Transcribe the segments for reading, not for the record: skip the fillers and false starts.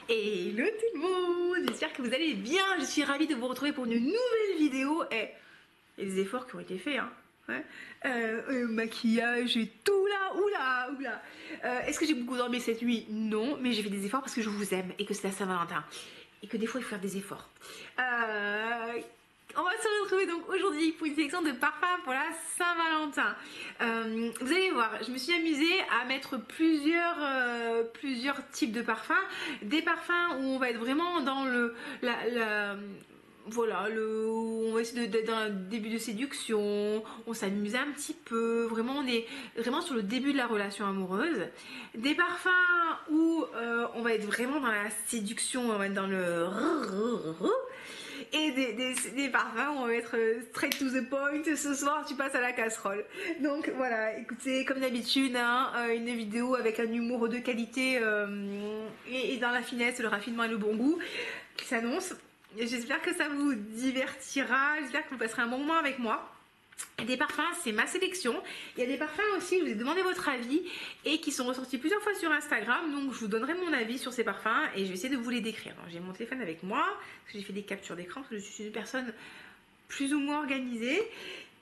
Hello tout le monde, j'espère que vous allez bien, je suis ravie de vous retrouver pour une nouvelle vidéo. Et il y a des efforts qui ont été faits, hein. Ouais. Maquillage et tout là, oula. Est-ce que j'ai beaucoup dormi cette nuit? Non, mais j'ai fait des efforts parce que je vous aime et que c'est la Saint-Valentin. Et que des fois il faut faire des efforts. On va se retrouver donc aujourd'hui pour une sélection de parfums pour la Saint-Valentin. Vous allez voir, je me suis amusée à mettre plusieurs types de parfums. Des parfums où on va être vraiment dans voilà, on va essayer d'être dans le début de séduction, on s'amuse un petit peu, vraiment on est vraiment sur le début de la relation amoureuse. Des parfums où on va être vraiment dans la séduction, on va être dans le... Et des parfums où on va être straight to the point, ce soir tu passes à la casserole. Donc voilà, écoutez, comme d'habitude, hein, une vidéo avec un humour de qualité et dans la finesse, le raffinement et le bon goût qui s'annonce. J'espère que ça vous divertira, j'espère que vous passerez un bon moment avec moi. Et des parfums, c'est ma sélection. Il y a des parfums aussi, je vous ai demandé votre avis et qui sont ressortis plusieurs fois sur Instagram. Donc je vous donnerai mon avis sur ces parfums et je vais essayer de vous les décrire. J'ai mon téléphone avec moi, parce que j'ai fait des captures d'écran, parce que je suis une personne plus ou moins organisée.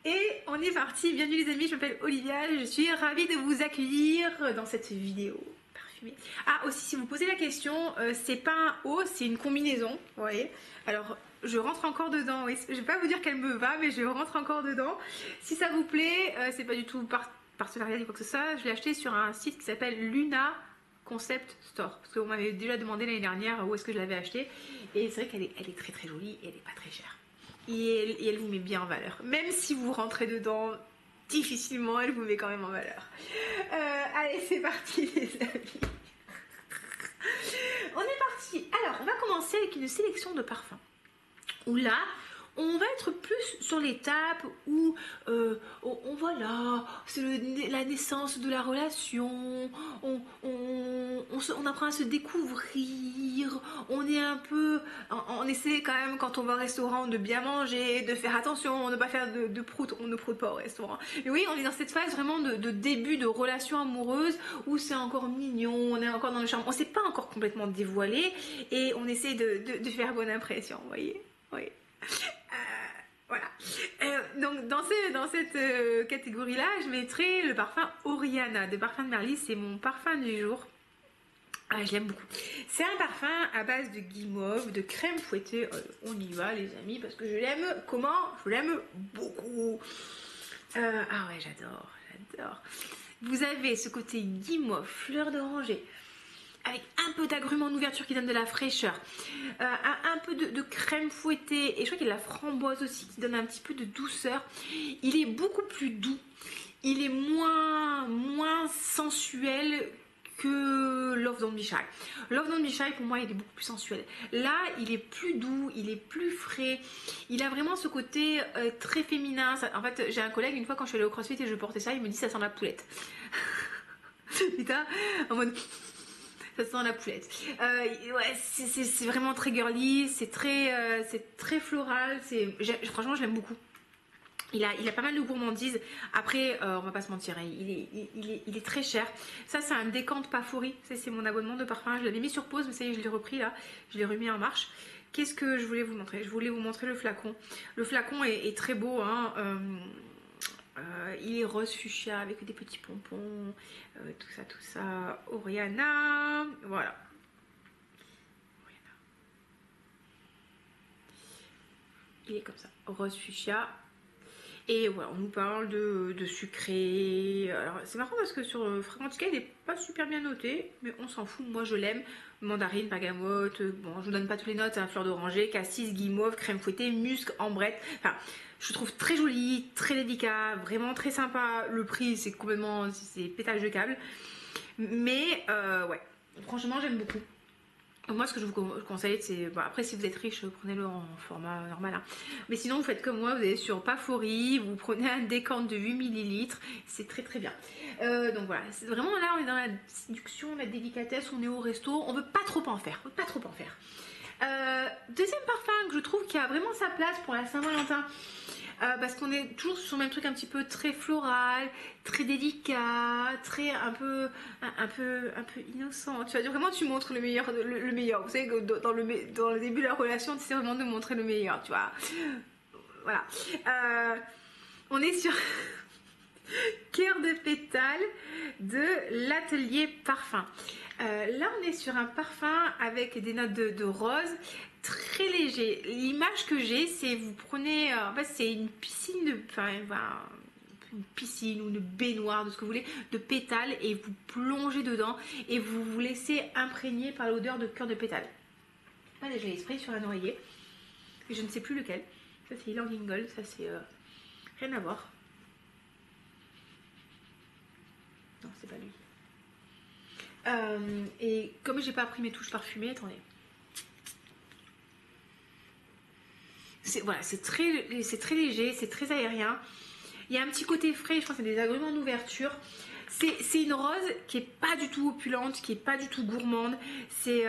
Et on est parti, bienvenue les amis, je m'appelle Olivia, je suis ravie de vous accueillir dans cette vidéo parfumée. Ah aussi, si vous posez la question, c'est pas un haut, c'est une combinaison, vous voyez. Alors je rentre encore dedans, oui. Je vais pas vous dire qu'elle me va, mais je rentre encore dedans. Si ça vous plaît, c'est pas du tout partenariat ou quoi que ce soit, je l'ai acheté sur un site qui s'appelle Luna Concept Store, parce qu'on m'avait déjà demandé l'année dernière où est-ce que je l'avais acheté, et c'est vrai qu'elle est très très jolie et elle est pas très chère. Et elle vous met bien en valeur. Même si vous rentrez dedans difficilement, elle vous met quand même en valeur. Allez, c'est parti les amis. On est parti. Alors, on va commencer avec une sélection de parfums. Où là, on va être plus sur l'étape où voilà, c'est la naissance de la relation, on apprend à se découvrir, on est un peu, on essaie quand même quand on va au restaurant de bien manger, de faire attention, de ne pas faire de prout, on ne proute pas au restaurant. Et oui, on est dans cette phase vraiment de début de relation amoureuse où c'est encore mignon, on est encore dans le charme, on ne s'est pas encore complètement dévoilé et on essaie de faire bonne impression, vous voyez. Oui. Voilà. Donc dans cette catégorie-là, je mettrai le parfum Oriana de Parfums de Marly. C'est mon parfum du jour. Ah, je l'aime beaucoup. C'est un parfum à base de guimauve, de crème fouettée. On y va les amis parce que je l'aime. Comment? Je l'aime beaucoup. Ah ouais, j'adore. Vous avez ce côté guimauve, fleur d'oranger, avec un peu d'agrumes en ouverture qui donne de la fraîcheur, un peu de crème fouettée, et je crois qu'il y a de la framboise aussi qui donne un petit peu de douceur. Il est beaucoup plus doux, il est moins sensuel que Love Don't Be Shy. Love Don't Be Shy pour moi il est beaucoup plus sensuel. Là il est plus doux, il est plus frais, il a vraiment ce côté très féminin. En fait j'ai un collègue une fois quand je suis allée au CrossFit et je portais ça, il me dit ça sent la poulette. Putain, en mode... ça sent la poulette. Ouais, c'est vraiment très girly, c'est très floral, franchement je l'aime beaucoup. Il a pas mal de gourmandise. Après, on va pas se mentir, hein, il est très cher. Ça, c'est un décante Pafori. C'est mon abonnement de parfum. Je l'avais mis sur pause, mais ça y est, je l'ai repris là. Je l'ai remis en marche. Qu'est-ce que je voulais vous montrer? Je voulais vous montrer le flacon. Le flacon est très beau, hein. Il est rose fuchsia avec des petits pompons, tout ça. Oriana, voilà. Oriana. Il est comme ça, rose fuchsia. Et voilà, on nous parle de sucré. Alors c'est marrant parce que sur Fragrantica il n'est pas super bien noté, mais on s'en fout, moi je l'aime. Mandarine, bergamote, bon je vous donne pas toutes les notes, hein, fleur d'oranger, cassis, guimauve, crème fouettée, musc, ambrette. Enfin, je trouve très joli, très délicat, vraiment très sympa. Le prix c'est complètement, c'est pétage de câble. Mais ouais, franchement j'aime beaucoup. Moi ce que je vous conseille c'est, bon, après si vous êtes riche prenez-le en format normal, hein. Mais sinon vous faites comme moi, vous allez sur Pafori, vous prenez un décante de 8 ml, c'est très très bien. Donc voilà, c'est vraiment là on est dans la séduction, la délicatesse, on est au resto, on veut pas trop en faire, Deuxième parfum que je trouve qui a vraiment sa place pour la Saint-Valentin, parce qu'on est toujours sur le même truc un petit peu très floral, très délicat, très un peu innocent. Tu vois, vraiment tu montres le meilleur, le meilleur. Vous savez que dans le début de la relation, tu sais vraiment de montrer le meilleur, tu vois. Voilà. On est sur cœur de pétale de l'atelier parfum. Là, on est sur un parfum avec des notes de rose, très léger. L'image que j'ai, c'est vous prenez, en fait, c'est une piscine une piscine ou une baignoire, de ce que vous voulez, de pétales, et vous plongez dedans et vous vous laissez imprégner par l'odeur de cœur de pétale. Là, déjà, il spray sur un oreiller. Je ne sais plus lequel. Ça, c'est Ylang Yingol. Ça, c'est rien à voir. Non, c'est pas lui. Et comme j'ai pas pris mes touches parfumées, attendez. Voilà, c'est très léger, c'est très aérien. Il y a un petit côté frais, je pense que c'est des agrumes en ouverture. C'est une rose qui est pas du tout opulente, qui est pas du tout gourmande. C'est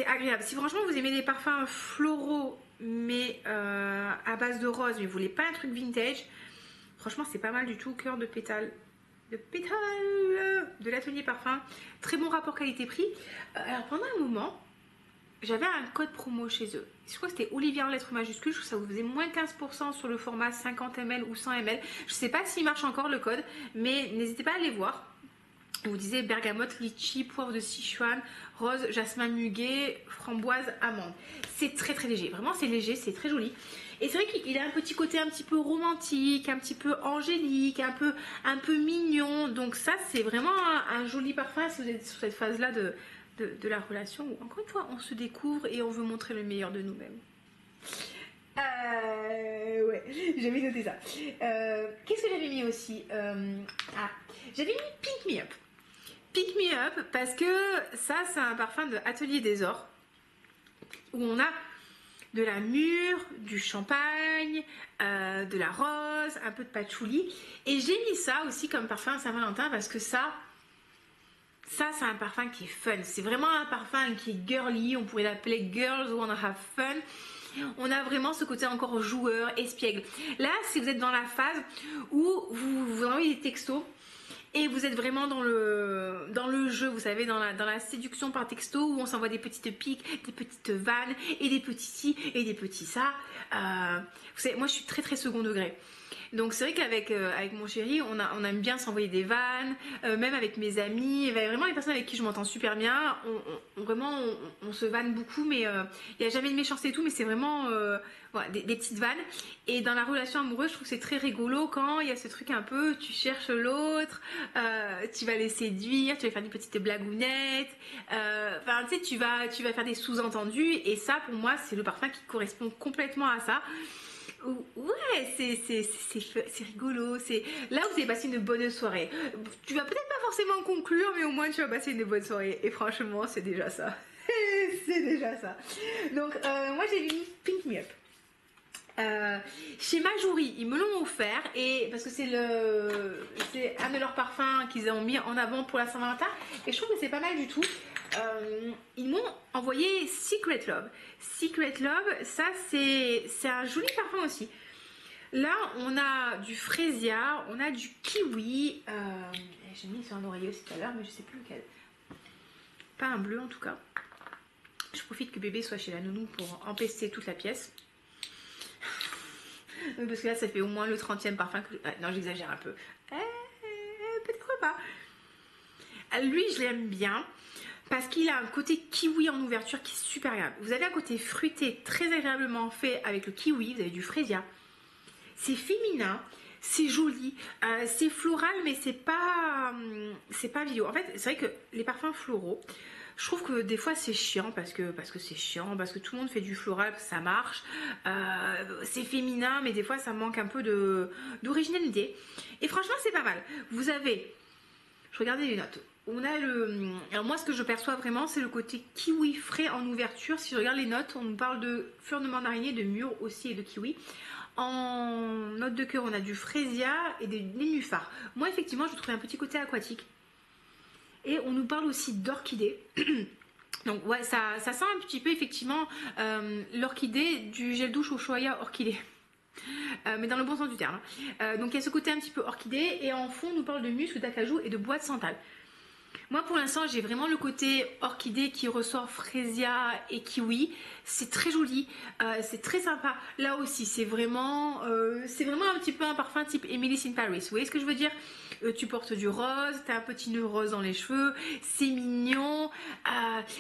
agréable. Si franchement vous aimez les parfums floraux, mais à base de rose, mais vous voulez pas un truc vintage, franchement c'est pas mal du tout. Cœur de pétale. De l'atelier parfum. Très bon rapport qualité-prix. Alors pendant un moment, j'avais un code promo chez eux. Je crois que c'était Olivier en lettres majuscules. Je trouve que ça vous faisait moins 15% sur le format 50 ml ou 100 ml. Je ne sais pas s'il marche encore le code, mais n'hésitez pas à aller voir. Vous disiez bergamote, litchi, poivre de Sichuan, rose, jasmin muguet, framboise, amande. C'est très très léger. Vraiment, c'est léger, c'est très joli. Et c'est vrai qu'il a un petit côté un petit peu romantique, un petit peu angélique, un peu mignon. Donc ça, c'est vraiment un joli parfum si vous êtes sur cette phase-là de la relation où, encore une fois, on se découvre et on veut montrer le meilleur de nous-mêmes. Ouais, j'avais noté ça. Qu'est-ce que j'avais mis aussi? J'avais mis Pick Me Up. Pick Me Up parce que ça, c'est un parfum de Atelier des Ors où on a de la mûre, du champagne, de la rose, un peu de patchouli. Et j'ai mis ça aussi comme parfum à Saint-Valentin parce que ça c'est un parfum qui est fun. C'est vraiment un parfum qui est girly. On pourrait l'appeler Girls Wanna Have Fun. On a vraiment ce côté encore joueur, espiègle. Là, si vous êtes dans la phase où vous envoyez des textos et vous êtes vraiment dans le jeu, vous savez, dans la séduction par texto où on s'envoie des petites piques, des petites vannes et des petits ci et des petits ça. Vous savez, moi je suis très très second degré. Donc c'est vrai qu'avec avec mon chéri, on aime bien s'envoyer des vannes, même avec mes amis, et vraiment les personnes avec qui je m'entends super bien, on se vanne beaucoup, mais il n'y a jamais de méchanceté et tout, mais c'est vraiment voilà, des petites vannes. Et dans la relation amoureuse, je trouve que c'est très rigolo quand il y a ce truc un peu, tu cherches l'autre, tu vas les séduire, tu vas faire des petites blagounettes, enfin tu sais, tu vas faire des sous-entendus, et ça pour moi c'est le parfum qui correspond complètement à ça. Ouais, c'est rigolo. Là, vous avez passé une bonne soirée. Tu vas peut-être pas forcément conclure, mais au moins tu vas passer une bonne soirée. Et franchement, c'est déjà ça. C'est déjà ça. Donc, moi, j'ai mis Pick Me Up. Chez Majouri, ils me l'ont offert, et parce que c'est un de leurs parfums qu'ils ont mis en avant pour la Saint-Valentin, et je trouve que c'est pas mal du tout. Ils m'ont envoyé Secret Love. Secret Love, ça c'est un joli parfum aussi. Là, on a du frésia, on a du kiwi. J'ai mis sur un oreiller aussi tout à l'heure, mais je sais plus lequel. Pas un bleu en tout cas. Je profite que bébé soit chez la nounou pour empester toute la pièce. Parce que là, ça fait au moins le 30e parfum que... non, j'exagère un peu. Peut-être pas. Lui, je l'aime bien parce qu'il a un côté kiwi en ouverture qui est super agréable. Vous avez un côté fruité très agréablement fait avec le kiwi. Vous avez du frésia. C'est féminin, c'est joli, c'est floral, mais c'est pas bio. En fait, c'est vrai que les parfums floraux, je trouve que des fois c'est chiant parce que c'est chiant, parce que tout le monde fait du floral, ça marche. C'est féminin, mais des fois ça manque un peu d'originalité. Et franchement, c'est pas mal. Vous avez, je regardais les notes. On a alors moi ce que je perçois vraiment c'est le côté kiwi frais en ouverture. Si je regarde les notes, on nous parle de fleurs de mandarinier, de mûre aussi et de kiwi. En note de cœur, on a du frésia et des nénuphars. Moi effectivement je trouvais un petit côté aquatique. Et on nous parle aussi d'orchidée. Donc ouais, ça sent un petit peu effectivement l'orchidée du gel douche Ushuaïa orchidée. Mais dans le bon sens du terme. Donc il y a ce côté un petit peu orchidée, et en fond, on nous parle de musc, d'acajou et de bois de santal. Moi, pour l'instant, j'ai vraiment le côté orchidée qui ressort frésia et kiwi. C'est très joli, c'est très sympa. Là aussi, c'est vraiment un petit peu un parfum type Emily in Paris. Vous voyez ce que je veux dire? Tu portes du rose, tu as un petit nœud rose dans les cheveux, c'est mignon.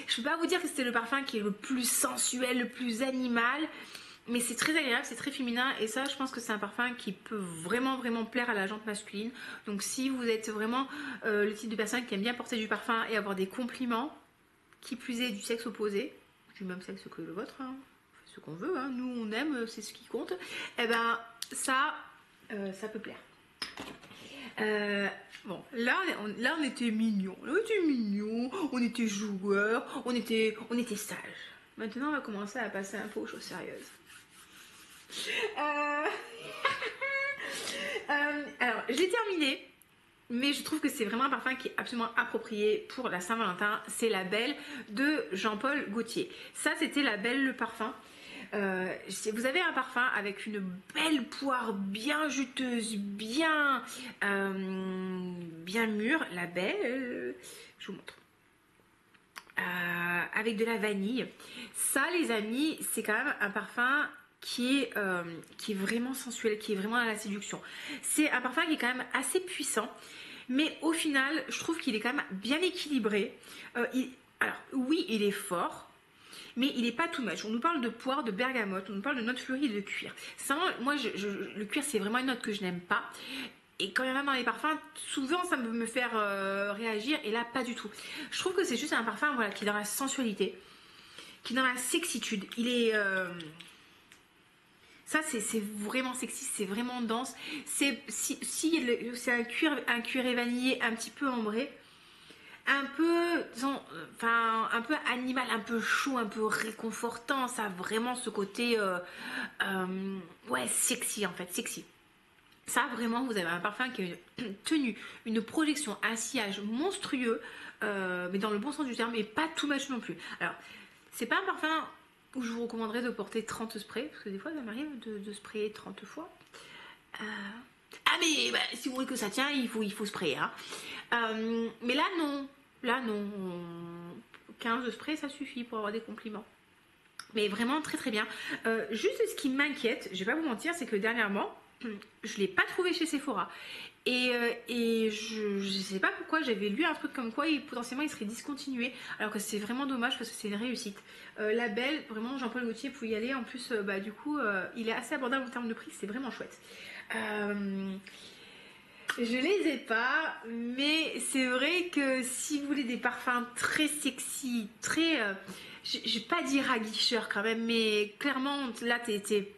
Je peux pas vous dire que c'est le parfum qui est le plus sensuel, le plus animal. Mais c'est très agréable, c'est très féminin, et ça, je pense que c'est un parfum qui peut vraiment plaire à la jante masculine. Donc si vous êtes vraiment le type de personne qui aime bien porter du parfum et avoir des compliments, qui plus est du sexe opposé, du même sexe que le vôtre, hein, ce qu'on veut, hein, nous on aime, c'est ce qui compte, et ben ça peut plaire. Bon, là on était mignons, on était joueurs, on était sages. Maintenant on va commencer à passer un peu aux choses sérieuses. Alors, j'ai terminé, mais je trouve que c'est vraiment un parfum qui est absolument approprié pour la Saint-Valentin. C'est la Belle de Jean-Paul Gaultier. Ça, c'était la Belle le parfum. Vous avez un parfum avec une belle poire bien juteuse, bien mûre. La Belle, je vous montre. Avec de la vanille. Ça, les amis, c'est quand même un parfum qui est vraiment sensuel, qui est vraiment à la séduction. C'est un parfum qui est quand même assez puissant, mais au final, je trouve qu'il est quand même bien équilibré. Alors, oui, il est fort, mais il n'est pas too much. On nous parle de poire, de bergamote, on nous parle de notes fleuries et de cuir. Moi, le cuir, c'est vraiment une note que je n'aime pas. Et quand il y en a dans les parfums, souvent ça peut me faire réagir, et là, pas du tout. Je trouve que c'est juste un parfum, voilà, qui est dans la sensualité, qui est dans la sexitude. Il est... Ça, c'est vraiment sexy, c'est vraiment dense. C'est un cuir vanillé un petit peu ambré, un peu, un peu animal, un peu chaud, un peu réconfortant. Ça a vraiment ce côté, ouais, sexy en fait, sexy. Ça, vraiment, vous avez un parfum qui a une tenue, une projection, un sillage monstrueux, mais dans le bon sens du terme, et pas too much non plus. Alors, c'est pas un parfum où je vous recommanderais de porter 30 sprays, parce que des fois ça m'arrive de sprayer 30 fois. Ah mais bah, si vous voulez que ça tient, il faut sprayer. Hein. Mais là non, 15 sprays ça suffit pour avoir des compliments. Mais vraiment très très bien. Juste ce qui m'inquiète, je vais pas vous mentir, c'est que dernièrement, je l'ai pas trouvé chez Sephora. Et je sais pas pourquoi, j'avais lu un truc comme quoi potentiellement il serait discontinué, alors que c'est vraiment dommage parce que c'est une réussite. La Belle, vraiment Jean-Paul Gaultier, vous pouvez y aller. En plus, du coup, il est assez abordable en termes de prix, c'est vraiment chouette. Je les ai pas, mais c'est vrai que si vous voulez des parfums très sexy, très... je vais pas dire aguicheur quand même, mais clairement, là, t'es...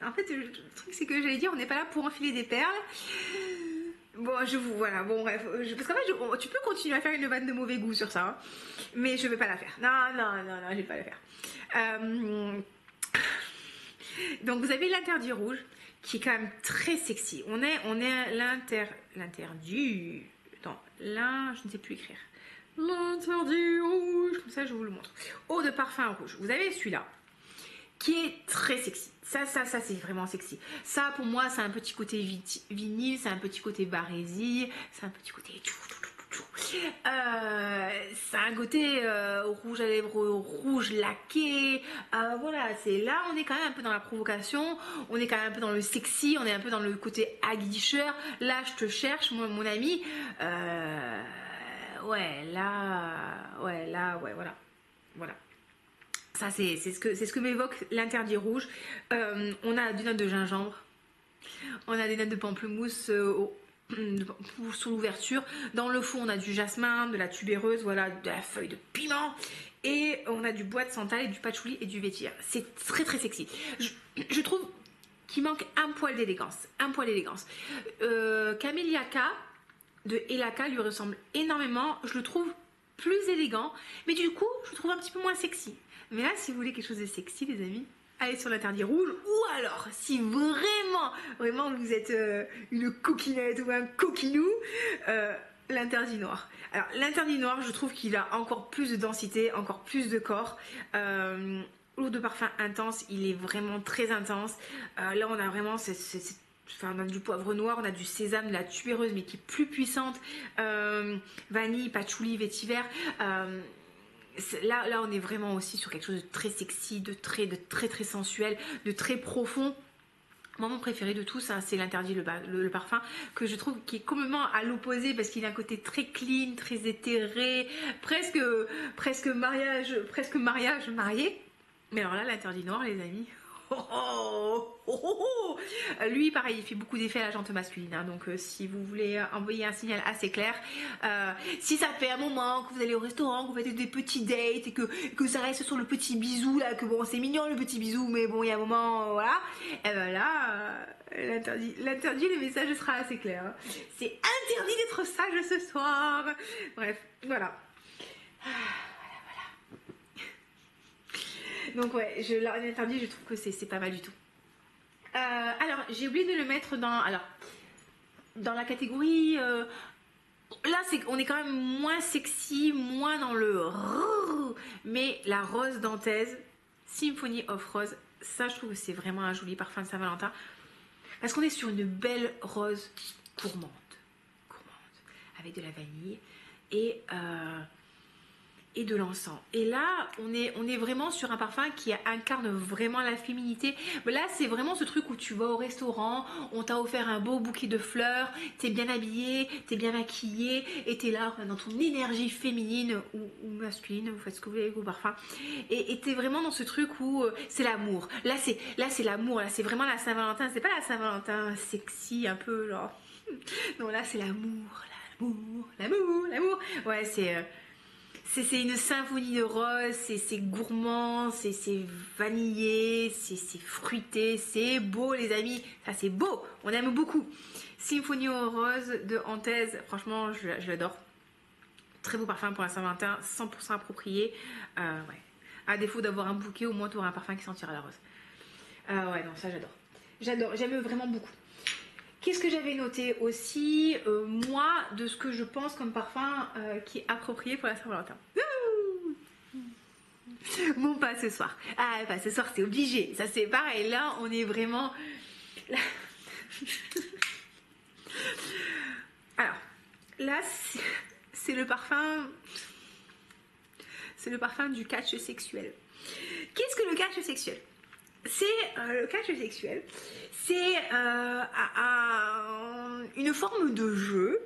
En fait, le truc, c'est que j'allais dire, on n'est pas là pour enfiler des perles. Bon, voilà, bon, bref. Parce qu'en fait, tu peux continuer à faire une vanne de mauvais goût sur ça, hein, mais je vais pas la faire. Non, je vais pas la faire. Donc, vous avez l'interdit rouge, qui est quand même très sexy. On est à l'interdit... Attends, là, je ne sais plus écrire. L'interdit rouge, comme ça, je vous le montre. Eau de parfum rouge. Vous avez celui-là, qui est très sexy. Ça, c'est vraiment sexy. Ça, pour moi, c'est un petit côté vinyle, c'est un petit côté barésie, c'est un petit côté... c'est un côté rouge à lèvres, rouge laqué. Voilà, c'est là, on est quand même un peu dans la provocation, on est quand même un peu dans le sexy, on est un peu dans le côté aguicheur. Là, je te cherche, mon ami. Ouais, voilà. Ça, c'est ce que m'évoque l'interdit rouge. On a des notes de gingembre, on a des notes de pamplemousse sur l'ouverture. Dans le fond, on a du jasmin, de la tubéreuse, voilà, de la feuille de piment, et on a du bois de santal et du patchouli et du vétyr. C'est très très sexy. Je trouve qu'il manque un poil d'élégance. Camellia K de Elaka lui ressemble énormément. Je le trouve plus élégant, mais du coup, je le trouve un petit peu moins sexy. Mais là, si vous voulez quelque chose de sexy, les amis, allez sur l'interdit rouge. Ou alors, si vraiment vous êtes une coquinette ou un coquinou, l'interdit noir. Alors, l'interdit noir, je trouve qu'il a encore plus de densité, encore plus de corps. l'eau de parfum intense, il est vraiment très intense. Là, on a vraiment enfin, on a du poivre noir, on a du sésame, de la tubéreuse, mais qui est plus puissante. Vanille, patchouli, vétiver. Là, on est vraiment aussi sur quelque chose de très sexy, de très sensuel, de très profond. Moi, mon préféré de tous, hein, c'est l'interdit, le parfum, que je trouve qui est complètement à l'opposé parce qu'il a un côté très clean, très éthéré, presque mariage marié. Mais alors là, l'interdit noir, les amis. Lui, pareil, il fait beaucoup d'effets à la jante masculine. Hein, donc, si vous voulez envoyer un signal assez clair, si ça fait un moment que vous allez au restaurant, que vous faites des petits dates et que ça reste sur le petit bisou, là, que bon, c'est mignon le petit bisou, mais bon, il y a un moment, voilà. Et ben là, l'interdit, le message sera assez clair. Hein. C'est interdit d'être sage ce soir. Bref, voilà. Donc ouais, l'interdit, je trouve que c'est pas mal du tout. Alors, j'ai oublié de le mettre dans la catégorie... là, on est quand même moins sexy, moins dans le... Mais la rose d'Antez, Symphony of Rose, ça, je trouve que c'est vraiment un joli parfum de Saint-Valentin. Parce qu'on est sur une belle rose gourmande, avec de la vanille et de l'encens. Et là, on est vraiment sur un parfum qui incarne vraiment la féminité. Mais là, c'est vraiment ce truc où tu vas au restaurant, on t'a offert un beau bouquet de fleurs, t'es bien habillée, t'es bien maquillée, et t'es là dans ton énergie féminine ou masculine, vous faites ce que vous voulez avec vos parfums. Et t'es vraiment dans ce truc où c'est l'amour. Là, c'est l'amour, là, c'est vraiment la Saint-Valentin. C'est pas la Saint-Valentin sexy, un peu genre... Non, là, c'est l'amour. Ouais, c'est une symphonie de rose, c'est gourmand, c'est vanillé, c'est fruité, c'est beau les amis, ça c'est beau, on aime beaucoup. Symphonie aux roses de Antez, franchement je l'adore. Très beau parfum pour la Saint-Valentin, 100% approprié. Ouais. À défaut d'avoir un bouquet, au moins tu auras un parfum qui sentira la rose. Ouais, non, ça j'adore, j'aime vraiment beaucoup. Qu'est-ce que j'avais noté aussi, moi, de ce que je pense comme parfum qui est approprié pour la Saint-Valentin. Bon, pas ce soir. Ah, pas ce soir, c'est obligé. Ça, c'est pareil. Là, on est vraiment... Alors, là, c'est le parfum... C'est le parfum du catch sexuel. Qu'est-ce que le catch sexuel ? Le catch sexuel, c'est une forme de jeu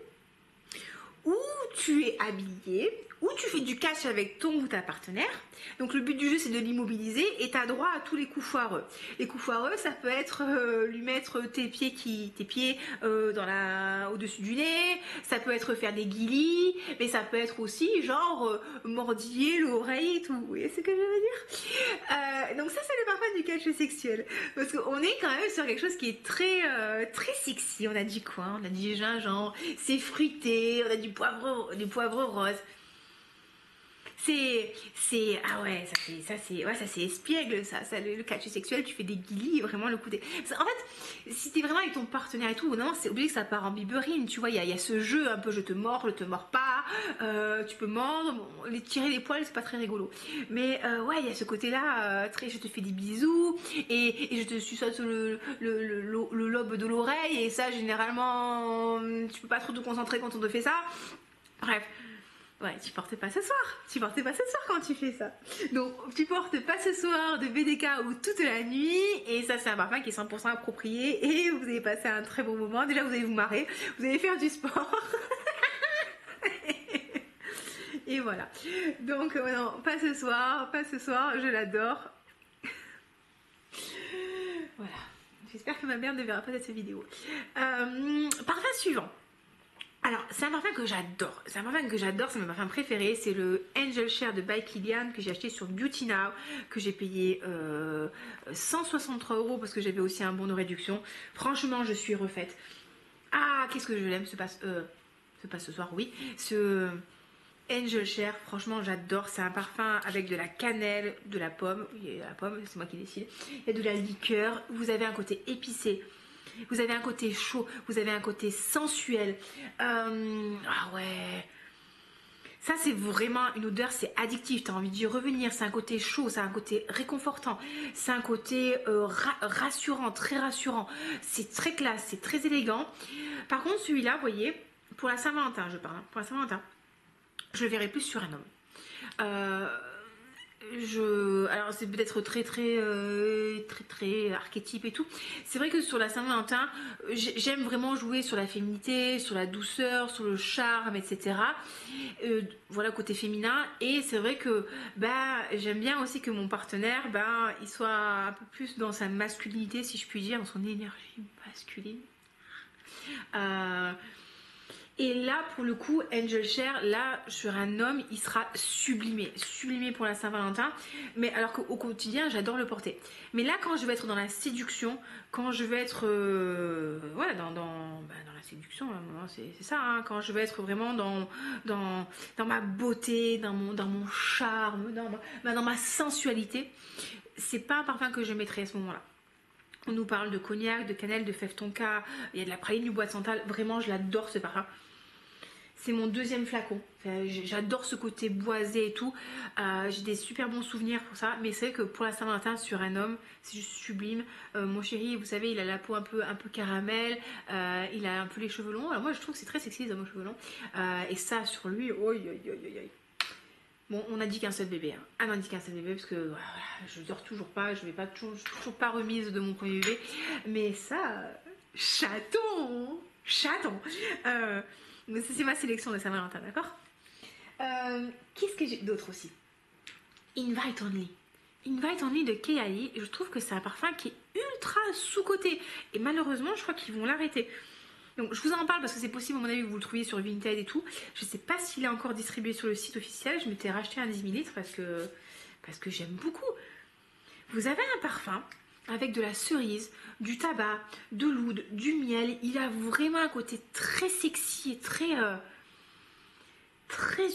où tu es habillé, où tu fais du catch avec ton ou ta partenaire. Donc le but du jeu, c'est de l'immobiliser et tu as droit à tous les coups foireux. Les coups foireux, ça peut être lui mettre tes pieds au-dessus du nez, ça peut être faire des guilis, mais ça peut être aussi genre mordiller l'oreille et tout. Vous voyez ce que je veux dire? Donc ça, c'est le parfum du catch sexuel. Parce qu'on est quand même sur quelque chose qui est très sexy. On a dit quoi? On a dit gingembre, c'est fruité, on a du poivre rose. Ah ouais, ça c'est espiègle, ça le catch sexuel, tu fais des guilis, vraiment le coup des... En fait, si t'es vraiment avec ton partenaire et tout, non, c'est obligé que ça part en biberine, tu vois, il y a ce jeu un peu je te mords pas, tu peux mordre, bon, tirer les poils, c'est pas très rigolo. Mais ouais, il y a ce côté-là, très je te fais des bisous, et je te suçote le lobe de l'oreille, et ça, généralement, tu peux pas trop te concentrer quand on te fait ça. Bref. Ouais, tu portes pas ce soir quand tu fais ça. Donc, tu portes pas ce soir de BDK ou toute la nuit. Et ça, c'est un parfum qui est 100% approprié. Et vous allez passer un très bon moment. Déjà, vous allez vous marrer. Vous allez faire du sport. Et voilà. Donc, non, pas ce soir. Je l'adore. Voilà. J'espère que ma mère ne verra pas cette vidéo. Parfum suivant. Alors, c'est un parfum que j'adore. C'est mon parfum préféré. C'est le Angel Share de By Kilian que j'ai acheté sur Beauty Now, que j'ai payé 163 € parce que j'avais aussi un bon de réduction. Franchement, je suis refaite. Ah, qu'est-ce que je l'aime, ce passe ce soir, oui. Ce Angel Share, franchement, j'adore. C'est un parfum avec de la cannelle, de la pomme. Oui, la pomme, c'est moi qui décide. Il y a de la liqueur. Vous avez un côté épicé. Vous avez un côté chaud, vous avez un côté sensuel. Ah ouais. Ça, c'est vraiment une odeur, c'est addictif. Tu as envie d'y revenir. C'est un côté chaud, c'est un côté réconfortant. C'est un côté rassurant, très rassurant. C'est très classe, c'est très élégant. Par contre, celui-là, vous voyez, pour la Saint-Valentin, je parle. Pour la Saint-Valentin, je le verrai plus sur un homme. Alors c'est peut-être très archétype et tout. C'est vrai que sur la Saint-Valentin, j'aime vraiment jouer sur la féminité, sur la douceur, sur le charme, etc. Voilà, côté féminin. Et c'est vrai que j'aime bien aussi que mon partenaire, il soit un peu plus dans sa masculinité, si je puis dire, dans son énergie masculine. Et là, pour le coup, Angel Share, là, sur un homme, il sera sublimé. Sublimé pour la Saint-Valentin. Mais alors qu'au quotidien, j'adore le porter. Mais là, quand je vais être dans la séduction, quand je vais être... dans la séduction, c'est ça. Hein, quand je vais être vraiment dans ma beauté, dans mon charme, dans ma sensualité, c'est pas un parfum que je mettrai à ce moment-là. On nous parle de cognac, de cannelle, de fève tonka, il y a de la praline du bois de santal. Vraiment, je l'adore ce parfum. C'est mon deuxième flacon. J'adore ce côté boisé et tout. J'ai des super bons souvenirs pour ça. Mais c'est vrai que pour la Saint-Valentin, sur un homme, c'est juste sublime. Mon chéri, vous savez, il a la peau un peu caramel. Il a un peu les cheveux longs. Alors moi, je trouve que c'est très sexy les hommes aux cheveux longs. Et ça, sur lui, oi. Bon, on a dit qu'un seul bébé. Hein. Ah non, on a dit qu'un seul bébé parce que voilà, je dors toujours pas. Je vais pas toujours pas remise de mon premier bébé. Mais ça, chaton. Mais c'est ma sélection de Saint-Valentin, d'accord. Qu'est-ce que j'ai d'autre aussi? Invite Only de Kei. Je trouve que c'est un parfum qui est ultra sous-coté. Et malheureusement, je crois qu'ils vont l'arrêter. Donc je vous en parle parce que c'est possible, à mon avis, que vous le trouviez sur Vinted et tout. Je ne sais pas s'il est encore distribué sur le site officiel. Je m'étais racheté un 10 ml parce que j'aime beaucoup. Vous avez un parfum avec de la cerise, du tabac, de l'oud, du miel. Il a vraiment un côté très sexy et très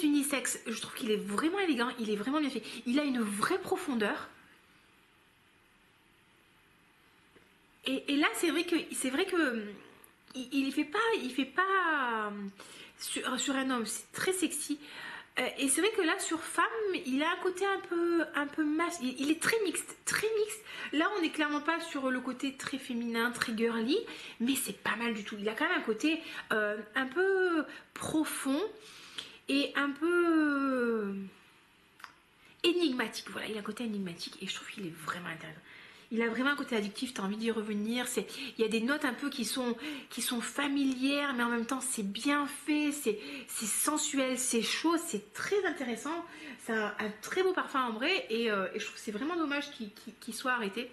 unisexe. Je trouve qu'il est vraiment élégant, il est vraiment bien fait. Il a une vraie profondeur. Et là, c'est vrai que il fait pas sur un homme, c'est très sexy. Et c'est vrai que là, sur femme, il a un côté un peu masculin. Il est très mixte, très mixte. Là, on n'est clairement pas sur le côté très féminin, très girly, mais c'est pas mal du tout. Il a quand même un côté un peu profond et un peu énigmatique. Voilà, il a un côté énigmatique et je trouve qu'il est vraiment intéressant. Il a vraiment un côté addictif, tu as envie d'y revenir. Il y a des notes un peu qui sont familières, mais en même temps c'est bien fait, c'est sensuel, c'est chaud, c'est très intéressant. C'est un très beau parfum ambré et je trouve que c'est vraiment dommage qu'il soit arrêté.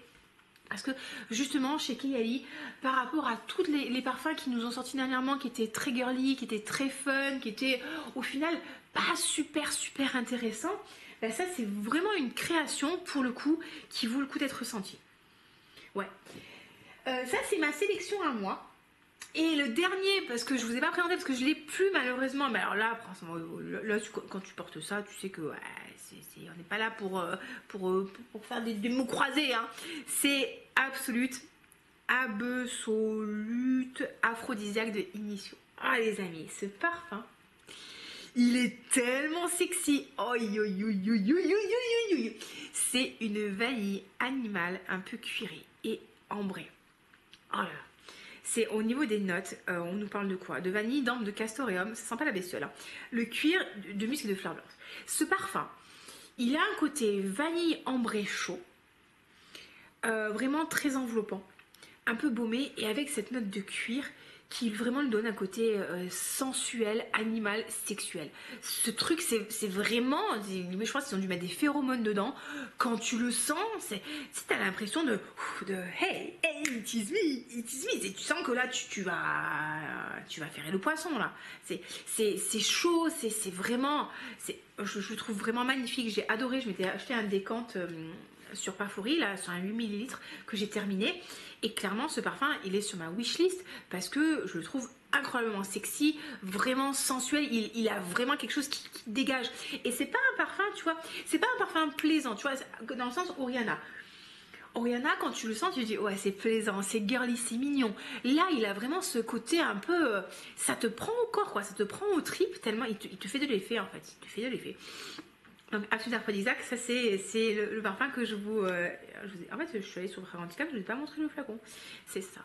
Parce que justement chez Kei, par rapport à tous les parfums qui nous ont sortis dernièrement, qui étaient très girly, qui étaient très fun, qui étaient au final pas super intéressants, ben ça c'est vraiment une création pour le coup qui vaut le coup d'être ressentie. Ouais. Ça c'est ma sélection à moi. Et le dernier, parce que je vous ai pas présenté, parce que je l'ai plus malheureusement, mais alors là, quand tu portes ça, tu sais que ouais, on n'est pas là pour faire des mots croisés. Hein. C'est Absolute aphrodisiaque de Initio. Ah les amis, ce parfum, il est tellement sexy. C'est une vanille animale un peu cuirée et ambrée. Oh là là. C'est au niveau des notes, on nous parle de quoi? De vanille, d'ambre, de castoreum, ça sent pas la bestiole. Hein. Le cuir, de musc et de fleurs blanches. Ce parfum, il a un côté vanille ambré chaud, vraiment très enveloppant, un peu baumé et avec cette note de cuir qui vraiment lui donne un côté sensuel, animal, sexuel. Ce truc, c'est vraiment... Je pense qu'ils ont dû mettre des phéromones dedans. Quand tu le sens, t'as l'impression de hey, it is me. Et tu sens que là, tu vas faire le poisson, là. C'est chaud, c'est vraiment... Je le trouve vraiment magnifique. J'ai adoré. Je m'étais acheté un décante... sur Parfumerie, là, sur un 8 ml que j'ai terminé. Et clairement, ce parfum, il est sur ma wishlist parce que je le trouve incroyablement sexy, vraiment sensuel. Il a vraiment quelque chose qui dégage. Et c'est pas un parfum, tu vois, c'est pas un parfum plaisant, tu vois, dans le sens Oriana. Oriana, quand tu le sens, tu te dis ouais, c'est plaisant, c'est girly, c'est mignon. Là, il a vraiment ce côté un peu, ça te prend au corps, quoi, ça te prend aux tripes tellement il te fait de l'effet en fait, il te fait de l'effet. Donc Absolute Aphrodisiaque, ça c'est le parfum que en fait, je suis allée sur Fragrantica, je ne vous ai pas montré le flacon. C'est ça,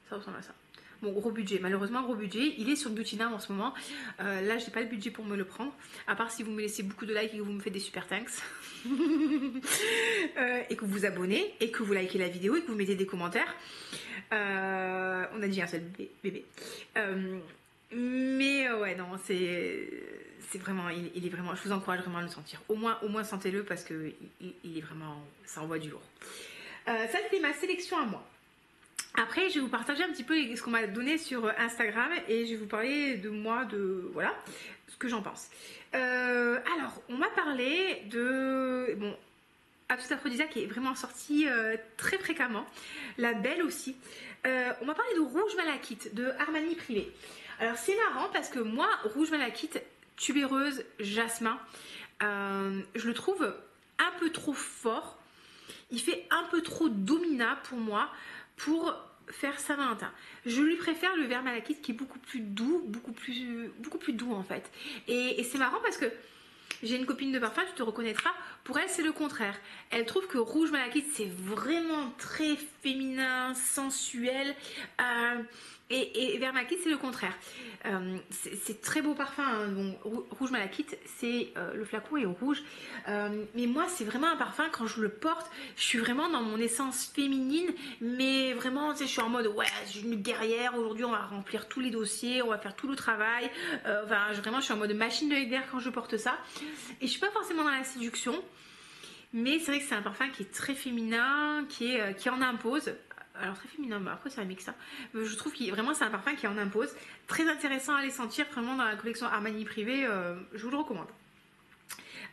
ça ressemble à ça. Bon, gros budget, malheureusement gros budget. Il est sur Beautynam en ce moment. Là, je n'ai pas le budget pour me le prendre. À part si vous me laissez beaucoup de likes et que vous me faites des super thanks. Et que vous vous abonnez et que vous likez la vidéo et que vous mettez des commentaires. On a dit un seul bébé. Ouais, non, c'est vraiment, il est vraiment, je vous encourage vraiment à le sentir. Au moins sentez-le parce que il est vraiment, ça envoie du lourd. Ça, c'était ma sélection à moi. Après, je vais vous partager un petit peu ce qu'on m'a donné sur Instagram et je vais vous parler de moi, voilà, ce que j'en pense. Alors, on m'a parlé de, bon, Absolute Aphrodisiaque qui est vraiment sorti très fréquemment. La Belle aussi. On m'a parlé de Rouge Malachite de Armani Privé. Alors, c'est marrant parce que moi, Rouge Malachite, tubéreuse, jasmin, je le trouve un peu trop fort. Il fait un peu trop dominant pour moi pour faire Saint-Valentin. Je lui préfère le vert malachite qui est beaucoup plus doux, beaucoup plus doux en fait. Et c'est marrant parce que j'ai une copine de parfum, tu te reconnaîtras, pour elle c'est le contraire. Elle trouve que rouge malachite c'est vraiment très féminin, sensuel. Et vert malachite c'est le contraire. C'est très beau parfum, hein. Bon, rouge malachite, c'est le flacon est rouge. Mais moi c'est vraiment un parfum, quand je le porte, je suis vraiment dans mon essence féminine. Mais vraiment, tu sais, je suis en mode ouais, je suis une guerrière. Aujourd'hui on va remplir tous les dossiers, on va faire tout le travail. Vraiment je suis en mode machine de guerre quand je porte ça. Et je suis pas forcément dans la séduction. Mais c'est vrai que c'est un parfum qui est très féminin, qui en impose. Alors très féminin, mais après c'est un mix. Hein. Je trouve que vraiment c'est un parfum qui en impose. Très intéressant à les sentir, vraiment dans la collection Armani Privé, je vous le recommande.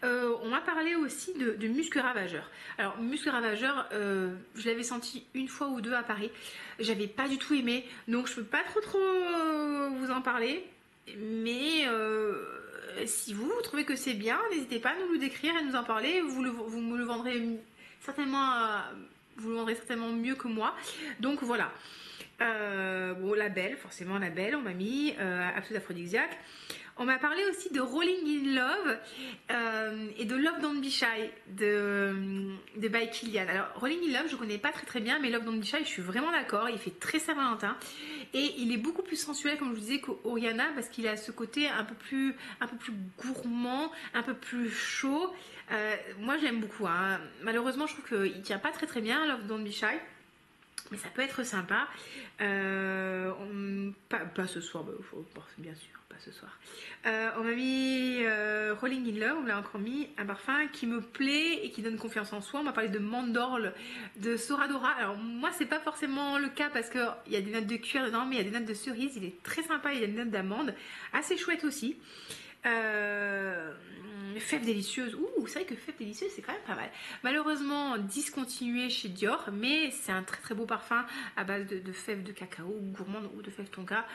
On m'a parlé aussi de Musc Ravageur. Alors Musc Ravageur, je l'avais senti une fois ou deux à Paris. J'avais pas du tout aimé, donc je peux pas trop vous en parler. Mais si vous trouvez que c'est bien, n'hésitez pas à nous le décrire et nous en parler. Vous me le vendrez certainement, vous le vendrez certainement mieux que moi. Donc voilà. Bon, la Belle, forcément la Belle, on m'a mis Absolute Aphrodisiaque. On m'a parlé aussi de Rolling in Love et de Love Don't Be Shy de by Kilian. Alors Rolling in Love je connais pas très bien, mais Love Don't Be Shy je suis vraiment d'accord, il fait très Saint-Valentin et il est beaucoup plus sensuel comme je vous disais qu'Oriana parce qu'il a ce côté un peu plus gourmand, un peu plus chaud. Moi j'aime beaucoup, hein. Malheureusement je trouve qu'il tient pas très bien Love Don't Be Shy. Mais ça peut être sympa. Pas ce soir, bien sûr, pas ce soir. On m'a mis Rolling in Love, on l'a encore mis, un parfum qui me plaît et qui donne confiance en soi. On m'a parlé de Mandorle, de Soradora. Alors moi, c'est pas forcément le cas parce qu'il y a des notes de cuir dedans, mais il y a des notes de cerise. Il est très sympa, il y a des notes d'amande. Assez chouette aussi. Fève délicieuse, c'est vrai que fève délicieuse c'est quand même pas mal. Malheureusement discontinué chez Dior, mais c'est un très beau parfum à base de fèves de cacao gourmande ou de fèves tonka,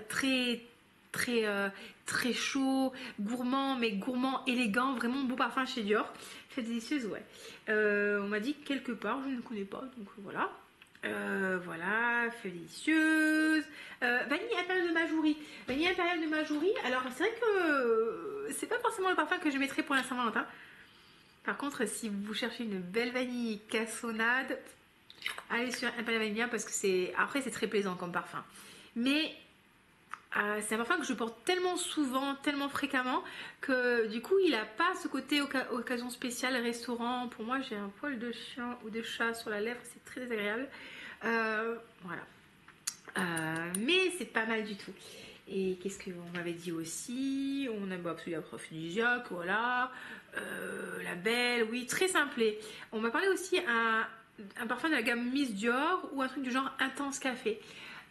très chaud, gourmand, mais gourmand élégant, vraiment beau parfum chez Dior. Fève délicieuse, ouais. On m'a dit quelque part, je ne connais pas, donc voilà. Voilà, feuille délicieuse. Vanille impériale de Majourie. Vanille impériale de Majourie. Alors, c'est vrai que c'est pas forcément le parfum que je mettrais pour la Saint-Valentin. Par contre, si vous cherchez une belle vanille cassonade, allez sur Impériale Vanilla parce que après, c'est très plaisant comme parfum. Mais c'est un parfum que je porte tellement souvent, tellement fréquemment que du coup il n'a pas ce côté occasion spéciale restaurant. Pour moi j'ai un poil de chien ou de chat sur la lèvre, c'est très désagréable. Voilà. Mais c'est pas mal du tout. Et qu'est-ce qu'on m'avait dit aussi? On a Absolute Aphrodisiaque, voilà. La Belle, oui, très simplé. On m'a parlé aussi un parfum de la gamme Miss Dior ou un truc du genre Intense Café.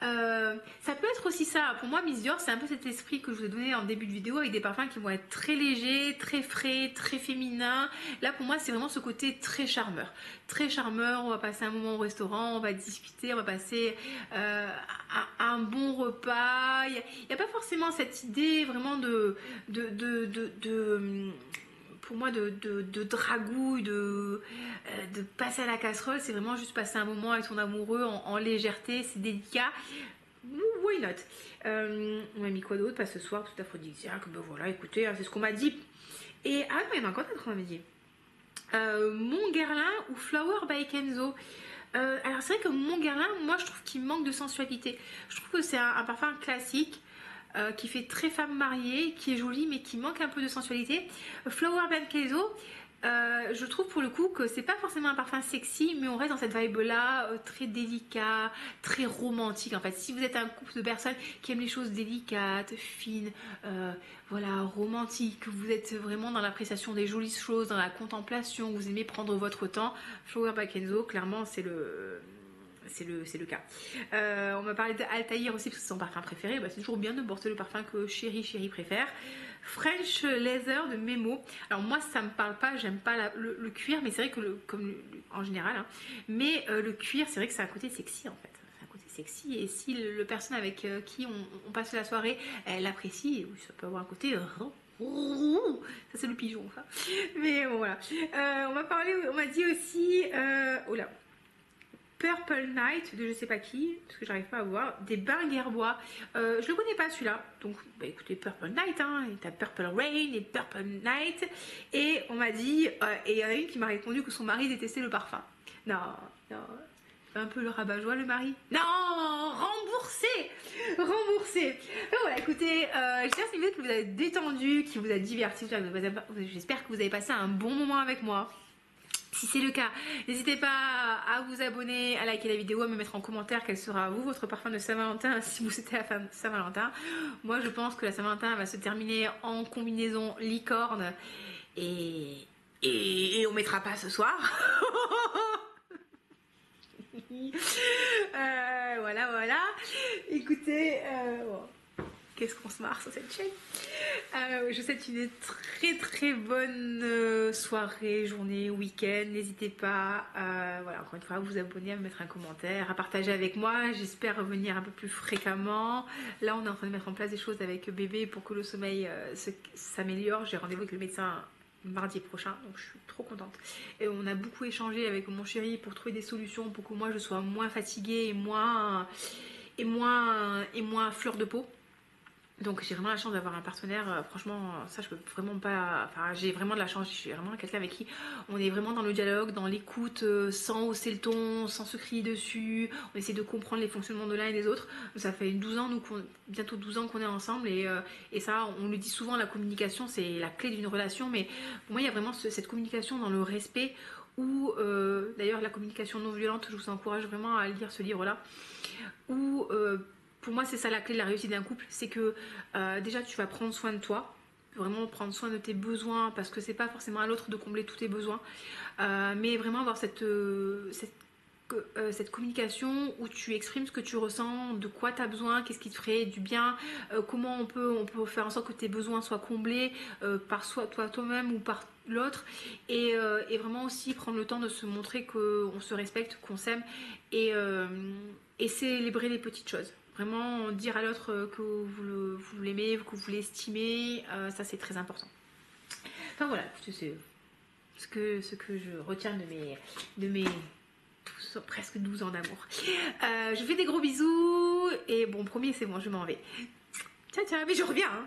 Ça peut être aussi ça. Pour moi, Miss Dior, c'est un peu cet esprit que je vous ai donné en début de vidéo avec des parfums qui vont être très légers, très frais, très féminins. Là, pour moi, c'est vraiment ce côté très charmeur. Très charmeur, on va passer un moment au restaurant, on va discuter, on va passer un bon repas. Il n'y a pas forcément cette idée vraiment pour moi de dragouille, de passer à la casserole, c'est vraiment juste passer un moment avec ton amoureux en légèreté, c'est délicat. Why not? On m'a mis quoi d'autre? Pas ce soir, tout aphrodisiaque. Ben voilà, écoutez, hein, c'est ce qu'on m'a dit. Et ah non, il y en a encore d'autres qu'on m'a dit. Mon Guerlain ou Flower by Kenzo. Alors c'est vrai que Mon Guerlain, moi je trouve qu'il manque de sensualité. Je trouve que c'est un parfum classique. Qui fait très femme mariée, qui est joli mais qui manque un peu de sensualité. Flower by Kenzo, je trouve pour le coup que c'est pas forcément un parfum sexy, mais on reste dans cette vibe là, très délicat, très romantique en fait. Si vous êtes un couple de personnes qui aiment les choses délicates, fines, voilà, romantiques, que vous êtes vraiment dans l'appréciation des jolies choses, dans la contemplation, vous aimez prendre votre temps, Flower by Kenzo, clairement c'est le cas. On m'a parlé d'Altaïr aussi parce que c'est son parfum préféré. Bah, c'est toujours bien de porter le parfum que chérie préfère. French Leather de Memo. Alors moi ça me parle pas, j'aime pas le cuir, mais c'est vrai que en général, hein, mais le cuir c'est vrai que c'est un côté sexy en fait. C'est un côté sexy et si le personne avec qui on passe la soirée, elle apprécie, ça peut avoir un côté ça c'est le pigeon ça. Mais bon, voilà. On m'a dit aussi oh là, Purple Night de je sais pas qui, parce que j'arrive pas à voir, des bains guerbois. Je le connais pas celui-là, donc bah écoutez, Purple Night, hein, et t'as Purple Rain et Purple Night. Et on m'a dit, et il y en a une qui m'a répondu que son mari détestait le parfum. Non, non, un peu le rabat-joie le mari. Non, remboursé. Voilà, écoutez, j'espère que cette vidéo que vous avez détendu, qui vous a diverti, j'espère que vous avez passé un bon moment avec moi. Si c'est le cas, n'hésitez pas à vous abonner, à liker la vidéo, à me mettre en commentaire quel sera vous votre parfum de Saint-Valentin si vous êtes à la Saint-Valentin. Moi je pense que la Saint-Valentin va se terminer en combinaison licorne et on mettra pas ce soir. Voilà. Écoutez, qu'est-ce qu'on se marre sur cette chaîne. Je vous souhaite une très bonne soirée, journée, week-end. N'hésitez pas, voilà, encore une fois, à vous abonner, à me mettre un commentaire, à partager avec moi. J'espère revenir un peu plus fréquemment. Là, on est en train de mettre en place des choses avec bébé pour que le sommeil s'améliore. J'ai rendez-vous avec le médecin mardi prochain, donc je suis trop contente. Et on a beaucoup échangé avec mon chéri pour trouver des solutions pour que moi je sois moins fatiguée et moins fleur de peau. Donc j'ai vraiment la chance d'avoir un partenaire, franchement ça je peux vraiment pas, enfin j'ai vraiment de la chance, je suis vraiment quelqu'un avec qui on est vraiment dans le dialogue, dans l'écoute, sans hausser le ton, sans se crier dessus, on essaie de comprendre les fonctionnements de l'un et des autres. Ça fait 12 ans, bientôt 12 ans qu'on est ensemble et ça on le dit souvent, la communication c'est la clé d'une relation, mais pour moi il y a vraiment cette communication dans le respect ou d'ailleurs la communication non violente, je vous encourage vraiment à lire ce livre là, où pour moi c'est ça la clé de la réussite d'un couple, c'est que déjà tu vas prendre soin de toi, vraiment prendre soin de tes besoins, parce que c'est pas forcément à l'autre de combler tous tes besoins, mais vraiment avoir cette communication où tu exprimes ce que tu ressens, de quoi tu as besoin, qu'est-ce qui te ferait du bien, comment on peut faire en sorte que tes besoins soient comblés par toi-même ou par l'autre, et vraiment aussi prendre le temps de se montrer qu'on se respecte, qu'on s'aime, et célébrer les petites choses. Vraiment dire à l'autre que vous l'aimez, que vous l'estimez, ça c'est très important. Enfin voilà, c'est ce que je retiens de mes presque 12 ans d'amour. Je fais des gros bisous et bon, promis, c'est bon, je m'en vais. Ciao, mais je reviens, hein.